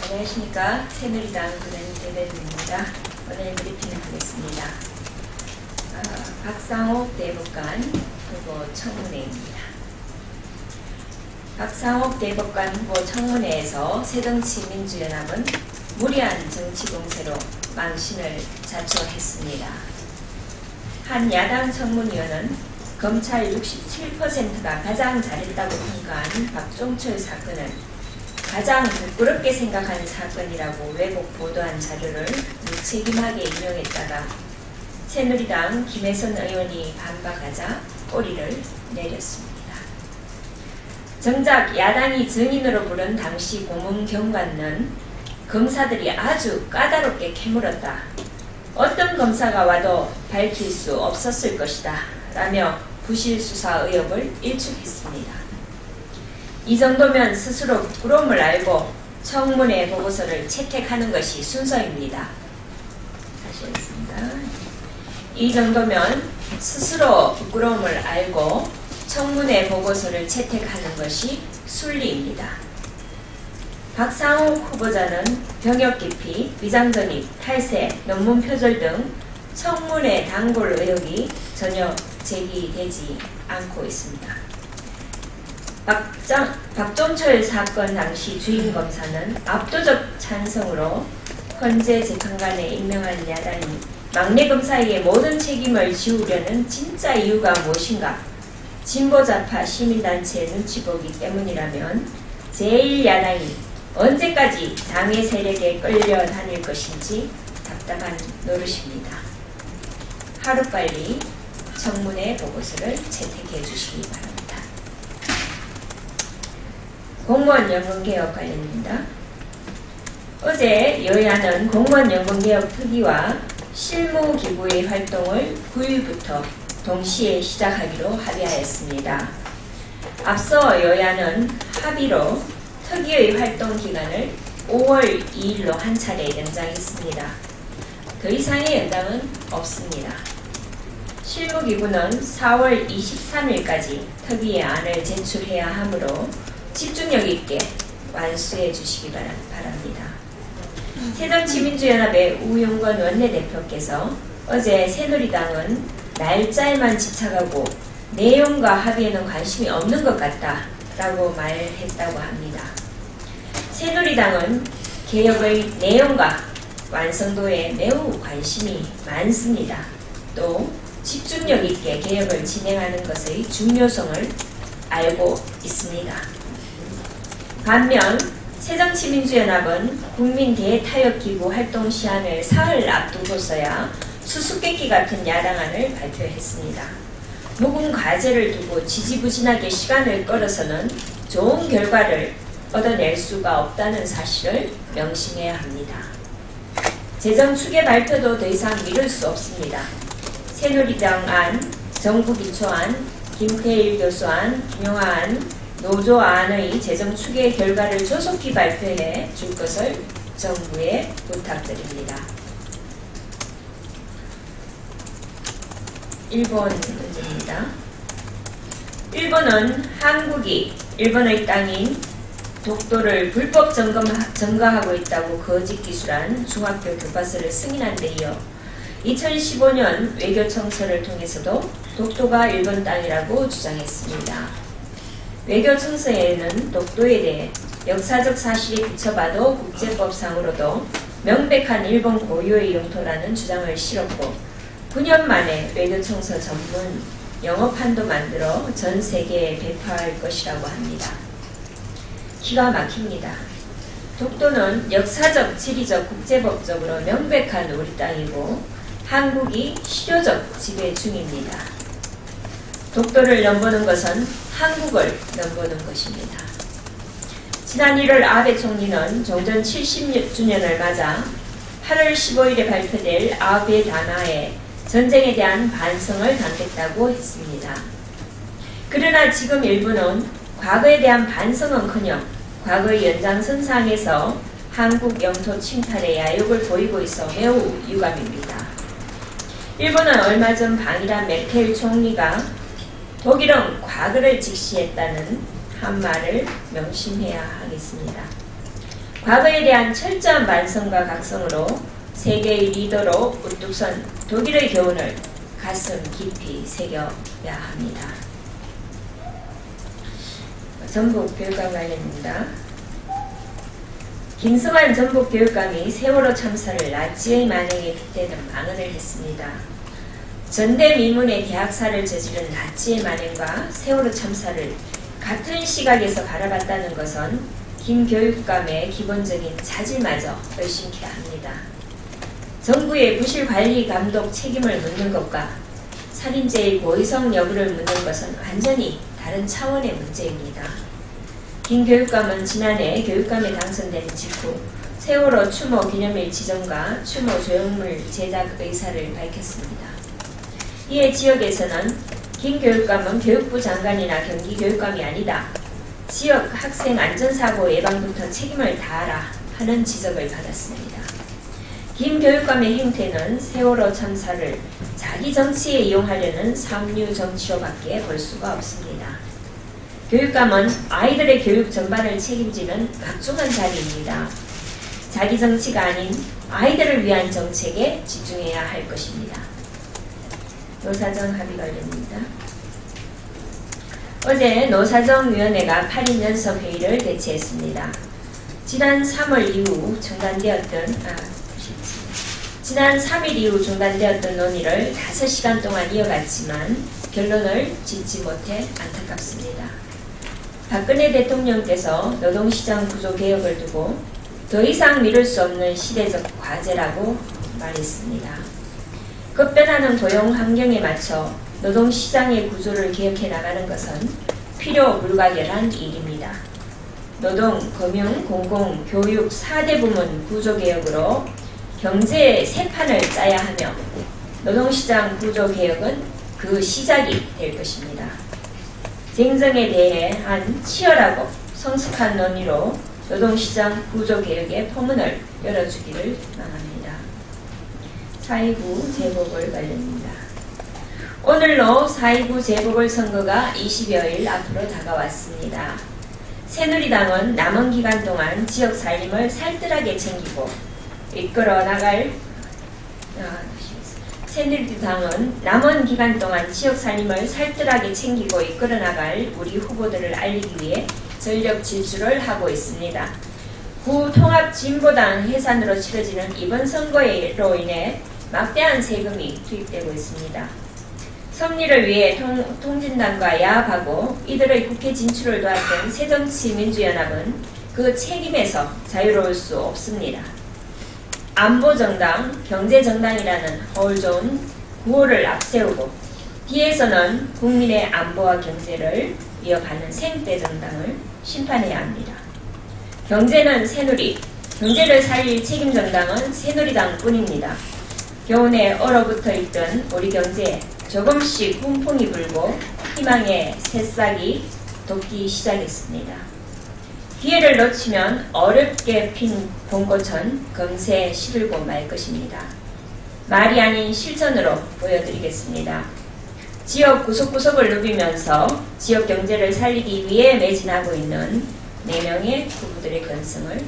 안녕하십니까. 새누리당 부대변인 대변인입니다. 오늘 브리핑을 하겠습니다. 박상옥 대법관 후보 청문회입니다. 박상옥 대법관 후보 청문회에서 새정치민주연합은 무리한 정치 공세로 망신을 자초했습니다. 한 야당 청문위원은 검찰 67%가 가장 잘했다고 평가한 박종철 사건을 가장 부끄럽게 생각하는 사건이라고 왜곡 보도한 자료를 무책임하게 인용했다가 새누리당 김혜선 의원이 반박하자 꼬리를 내렸습니다. 정작 야당이 증인으로 부른 당시 고문경관은 검사들이 아주 까다롭게 캐물었다. 어떤 검사가 와도 밝힐 수 없었을 것이다. 라며 부실수사 의혹을 일축했습니다. 이 정도면 스스로 부끄러움을 알고 청문회 보고서를 채택하는 것이 순서입니다. 다시 하겠습니다. 이 정도면 스스로 부끄러움을 알고 청문회 보고서를 채택하는 것이 순리입니다. 박상옥 후보자는 병역 기피, 위장전입, 탈세, 논문 표절 등 청문회 단골 의혹이 전혀 제기되지 않고 있습니다. 박종철 사건 당시 주임 검사는 압도적 찬성으로 헌재 재판관에 임명한 야당이 막내 검사에게 모든 책임을 지우려는 진짜 이유가 무엇인가? 진보좌파 시민단체 눈치 보기 때문이라면 제1야당이 언제까지 당의 세력에 끌려다닐 것인지 답답한 노릇입니다. 하루빨리 청문회 보고서를 채택해 주시기 바랍니다. 공무원 연금개혁 관련입니다. 어제 여야는 공무원 연금개혁 특위와 실무기구의 활동을 9일부터 동시에 시작하기로 합의하였습니다. 앞서 여야는 합의로 특위의 활동 기간을 5월 2일로 한 차례 연장했습니다. 더 이상의 연장은 없습니다. 실무기구는 4월 23일까지 특위의 안을 제출해야 하므로 집중력 있게 완수해 주시기 바랍니다. 새정치민주연합의 우용건 원내대표께서 어제 새누리당은 날짜에만 집착하고 내용과 합의에는 관심이 없는 것 같다라고 말했다고 합니다. 새누리당은 개혁의 내용과 완성도에 매우 관심이 많습니다. 또 집중력 있게 개혁을 진행하는 것의 중요성을 알고 있습니다. 반면 새정치민주연합은 국민대타협기구 활동 시한을 사흘 앞두고서야 수수께끼 같은 야당안을 발표했습니다. 묵은 과제를 두고 지지부진하게 시간을 끌어서는 좋은 결과를 얻어낼 수가 없다는 사실을 명심해야 합니다. 재정 추계 발표도 더 이상 미룰 수 없습니다. 새누리당 안, 정부기초안, 김태일 교수안, 김용아안, 노조안의 재정 추계 결과를 조속히 발표해 줄 것을 정부에 부탁드립니다. 일본 문제입니다. 일본은 한국이 일본의 땅인 독도를 불법 점거하고 있다고 거짓 기술한 중학교 교과서를 승인한 데 이어 2015년 외교청서를 통해서도 독도가 일본 땅이라고 주장했습니다. 외교청서에는 독도에 대해 역사적 사실에 비춰봐도 국제법상으로도 명백한 일본 고유의 영토라는 주장을 실었고 9년 만에 외교청서 전문 영어판도 만들어 전 세계에 배포할 것이라고 합니다. 기가 막힙니다. 독도는 역사적, 지리적, 국제법적으로 명백한 우리 땅이고 한국이 실효적 지배 중입니다. 독도를 넘보는 것은 한국을 넘보는 것입니다. 지난 1월 아베 총리는 종전 70주년을 맞아 8월 15일에 발표될 아베 단화에 전쟁에 대한 반성을 담겠다고 했습니다. 그러나 지금 일본은 과거에 대한 반성은커녕 과거의 연장선상에서 한국 영토 침탈의 야욕을 보이고 있어 매우 유감입니다. 일본은 얼마 전 방일한 메르켈 총리가 독일은 과거를 직시했다는 한 말을 명심해야 하겠습니다. 과거에 대한 철저한 반성과 각성으로 세계의 리더로 우뚝 선 독일의 교훈을 가슴 깊이 새겨야 합니다. 전북교육감 관련입니다. 김승환 전북교육감이 세월호 참사를 나치의 만행에 빗대는 망언을 했습니다. 전대미문의 대학살을 저지른 나치의 만행과 세월호 참사를 같은 시각에서 바라봤다는 것은 김 교육감의 기본적인 자질마저 의심케 합니다. 정부의 부실 관리 감독 책임을 묻는 것과 살인죄의 고의성 여부를 묻는 것은 완전히 다른 차원의 문제입니다. 김 교육감은 지난해 교육감에 당선된 직후 세월호 추모 기념일 지정과 추모 조형물 제작 의사를 밝혔습니다. 이에 지역에서는 김 교육감은 교육부 장관이나 경기교육감이 아니다. 지역 학생 안전사고 예방부터 책임을 다하라 하는 지적을 받았습니다. 김 교육감의 행태는 세월호 참사를 자기 정치에 이용하려는 삼류 정치로밖에 볼 수가 없습니다. 교육감은 아이들의 교육 전반을 책임지는 막중한 자리입니다. 자기 정치가 아닌 아이들을 위한 정책에 집중해야 할 것입니다. 노사정 합의 관련입니다. 어제 노사정위원회가 8인 연석 회의를 개최했습니다. 지난 3일 이후 중단되었던 논의를 5시간 동안 이어갔지만 결론을 짓지 못해 안타깝습니다. 박근혜 대통령께서 노동시장 구조 개혁을 두고 더 이상 미룰 수 없는 시대적 과제라고 말했습니다. 급변하는 고용 환경에 맞춰 노동시장의 구조를 개혁해 나가는 것은 필요 불가결한 일입니다. 노동, 금융, 공공, 교육 4대 부문 구조 개혁으로 경제의 새 판을 짜야 하며 노동시장 구조 개혁은 그 시작이 될 것입니다. 쟁점에 대한 치열하고 성숙한 논의로 노동시장 구조 개혁의 포문을 열어주기를 바랍니다. 4.29 재보궐 관련입니다. 오늘로 4.29 재보궐선거가 20여일 앞으로 다가왔습니다. 새누리당은 남은 기간 동안 지역 살림을 살뜰하게 챙기고 이끌어 나갈 새누리당은 남은 기간 동안 지역 살림을 살뜰하게 챙기고 이끌어 나갈 우리 후보들을 알리기 위해 전력 질주를 하고 있습니다. 구 통합진보당 해산으로 치러지는 이번 선거로 인해 막대한 세금이 투입되고 있습니다. 승리를 위해 통진당과 야합하고 이들의 국회 진출을 도왔던 새정치민주연합은 그 책임에서 자유로울 수 없습니다. 안보정당, 경제정당이라는 허울 좋은 구호를 앞세우고 뒤에서는 국민의 안보와 경제를 위협하는 생떼 정당을 심판해야 합니다. 경제는 새누리, 경제를 살릴 책임 정당은 새누리당 뿐입니다. 겨우내 얼어붙어 있던 우리 경제에 조금씩 훈풍이 불고 희망의 새싹이 돋기 시작했습니다. 기회를 놓치면 어렵게 핀 봄꽃은 금세 시들고 말 것입니다. 말이 아닌 실천으로 보여드리겠습니다. 지역 구석구석을 누비면서 지역 경제를 살리기 위해 매진하고 있는 4명의 후보들의 건승을